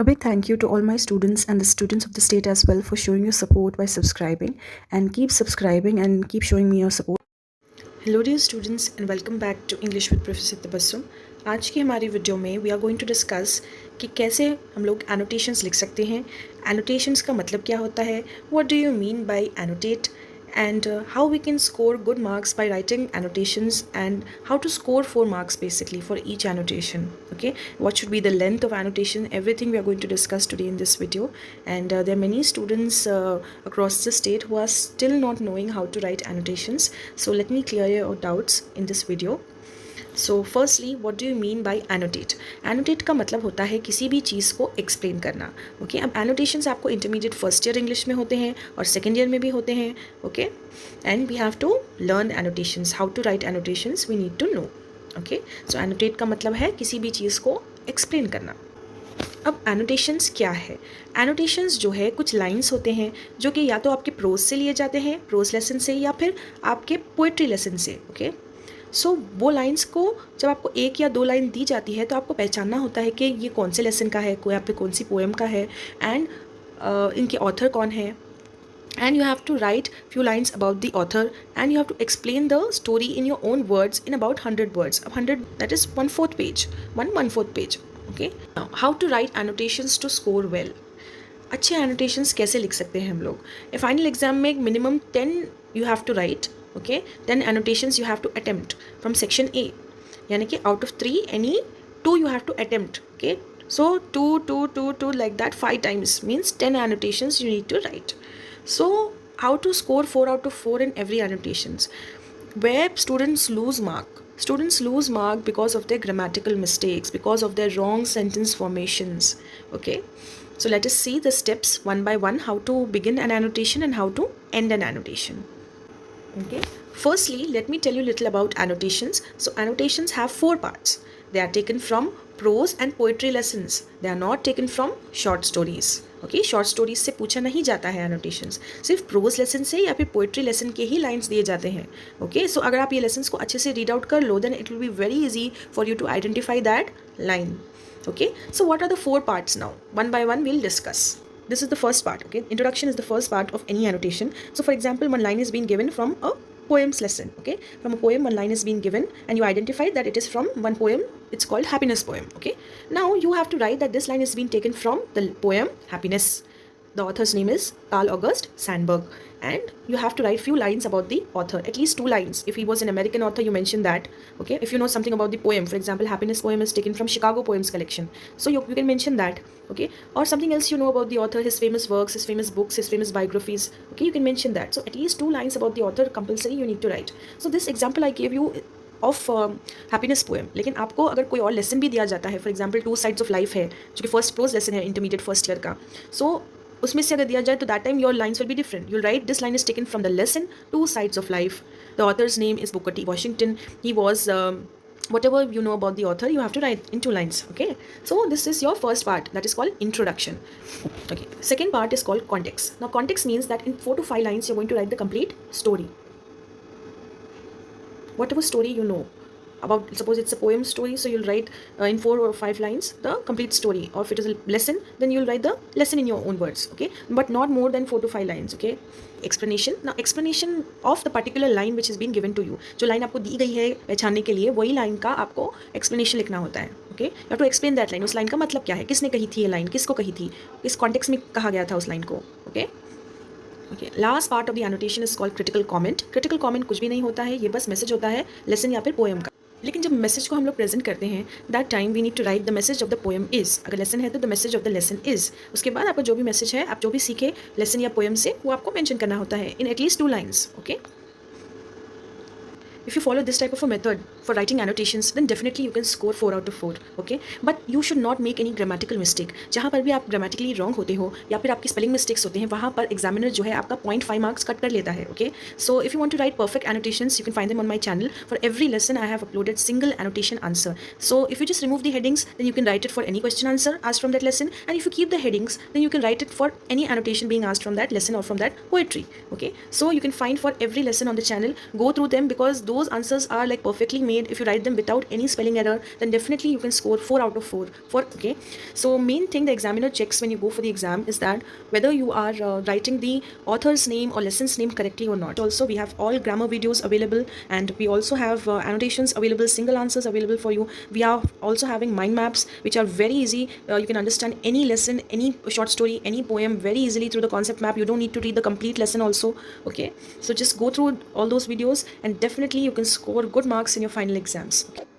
A big thank you to all my students and the students of the state as well for showing your support by subscribing, and keep subscribing and keep showing me your support. Hello dear students and welcome back to English with Professor Tabassum. आज की हमारी video में we are going to discuss कि कैसे हम लोग annotations लिख सकते हैं, एनोटेशंस का मतलब क्या होता है, what do you mean by annotate, and how we can score good marks by writing annotations, and how to score 4 marks basically for each annotation. Okay, what should be the length of annotation, everything we are going to discuss today in this video. And there are many students across the state who are still not knowing how to write annotations, so let me clear your doubts in this video. So firstly what do you mean by annotate. Annotate का मतलब होता है किसी भी चीज़ को explain करना. Okay, अब annotations आपको इंटरमीडिएट फर्स्ट ईयर इंग्लिश में होते हैं और सेकेंड ईयर में भी होते हैं. Okay, and we have to learn annotations, how to write annotations we need to know. Okay, so annotate का मतलब है किसी भी चीज़ को एक्सप्लेन करना. अब एनोटेशंस क्या है? एनोटेशंस जो है कुछ लाइंस होते हैं जो कि या तो आपके प्रोज से लिए जाते हैं, प्रोज लेसन से, या फिर आपके पोएट्री लेसन से. ओके, सो वो लाइंस को जब आपको एक या दो लाइन दी जाती है तो आपको पहचानना होता है कि ये कौन से लेसन का है, कोई आप पे कौन सी पोएम का है, एंड इनके ऑथर कौन है. And you have to write few lines about the author, and you have to explain the story in your own words in about 100 words. 100, that is 1/4 page. 1/4 page. Okay. Now, how to write annotations to score well. अच्छे annotations कैसे लिख सकते हैं हम लोग? A final exam में minimum 10 you have to write. Okay, 10 annotations you have to attempt from section A. यानी कि out of 3, any 2 you have to attempt. Okay, so 2, 2, 2, 2 like that 5 times means 10 annotations you need to write. So how to score 4 out of 4 in every annotations? Where students lose mark. Students lose mark because of their grammatical mistakes, because of their wrong sentence formations. Okay, so let us see the steps one by one, how to begin an annotation and how to end an annotation. Okay, firstly let me tell you a little about annotations. So annotations have 4 parts. They are taken from prose and poetry lessons. They are not taken from short stories. Okay, short stories से पूछा नहीं जाता है annotations, सिर्फ pros lesson से या फिर poetry lesson के ही लाइन्स दिए जाते हैं. ओके, सो अगर आप ये लेसन्स को अच्छे से रीड आउट कर लो then it will be very easy for you to identify that line. Okay, so what are the 4 parts now? One by one we'll discuss. This is the first part. Okay, introduction is the first part of any annotation. So for example, one line is being given from a poem's lesson. Okay, from a poem one line is being given and you identify that it is from one poem. It's called happiness poem. Okay, now you have to write that this line is being taken from the poem Happiness. The author's name is Carl August Sandburg, and you have to write few lines about the author, at least 2 lines. If he was an American author, you mention that. Okay, if you know something about the poem, for example, Happiness poem is taken from Chicago Poems collection, so you can mention that. Okay, or something else you know about the author, his famous works, his famous books, his famous biographies. Okay, you can mention that. So at least 2 lines about the author compulsory you need to write. So this example I gave you of happiness poem. लेकिन आपको अगर कोई और lesson भी दिया जाता है, for example 2 sides of life है जो कि फर्स्ट प्रोज लेसन है इंटरमीडिएट फर्स्ट ईयर का, सो उसमें से अगर दिया जाए तो that time your lines will be different. You'll right this line is taken from the lesson 2 sides of life. The author's name is Booker T Washington. He was whatever you know about the author you have to write in 2 lines. Okay, so this is your first part, that is called introduction. Okay, second part is called context. Now context means that in 4 to 5 lines you're going to write the complete story. Whatever story you know about, suppose it's a poem story, so you'll write in 4 or 5 lines the complete story, or if it is a lesson then you'll write the lesson in your own words. Okay, but not more than 4 to 5 lines. Okay, explanation. Now explanation of the particular line which is being given to you. जो line आपको दी गई है पहचानने के लिए, वही line का आपको explanation लिखना होता है. Okay, you have to explain that line. उस line का मतलब क्या है, किसने कही थी ये line, किसको कही थी, किस context में कहा गया था उस line को. Okay. Okay, last part of the annotation is called critical comment. Critical comment कुछ भी नहीं होता है, ये बस मैसेज होता है लेसन या फिर पोएम का. लेकिन जब मैसेज को हम लोग प्रेजेंट करते हैं that time we need to write the message of the poem is. अगर लेसन है तो the message of the lesson is. उसके बाद आपका जो भी मैसेज है, आप जो भी सीखे लेसन या पोएम से, वो आपको मेंशन करना होता है in at least 2 lines. Okay, if you follow this type of a method for writing annotations then definitely you can score 4 out of 4. Okay, but you should not make any grammatical mistake. जहाँ पर भी आप grammatically wrong होते हो या फिर आपकी spelling mistakes होते हैं, वहाँ पर examiner जो है आपका 0.5 marks कट कर लेता है. Okay, so if you want to write perfect annotations you can find them on my channel. For every lesson I have uploaded single annotation answer. So if you just remove the headings then you can write it for any question answer asked from that lesson, and if you keep the headings then you can write it for any annotation being asked from that lesson or from that poetry. Okay, so you can find for every lesson on the channel, go through them, because those answers are like perfectly made, if you write them without any spelling error, then definitely you can score 4 out of 4 for okay. So main thing the examiner checks when you go for the exam is that whether you are writing the author's name or lesson's name correctly or not. Also, we have all grammar videos available, and we also have annotations available, single answers available for you. We are also having mind maps, which are very easy. You can understand any lesson, any short story, any poem very easily through the concept map. You don't need to read the complete lesson also. Okay, so just go through all those videos and definitely you can score good marks in your final exams. Okay.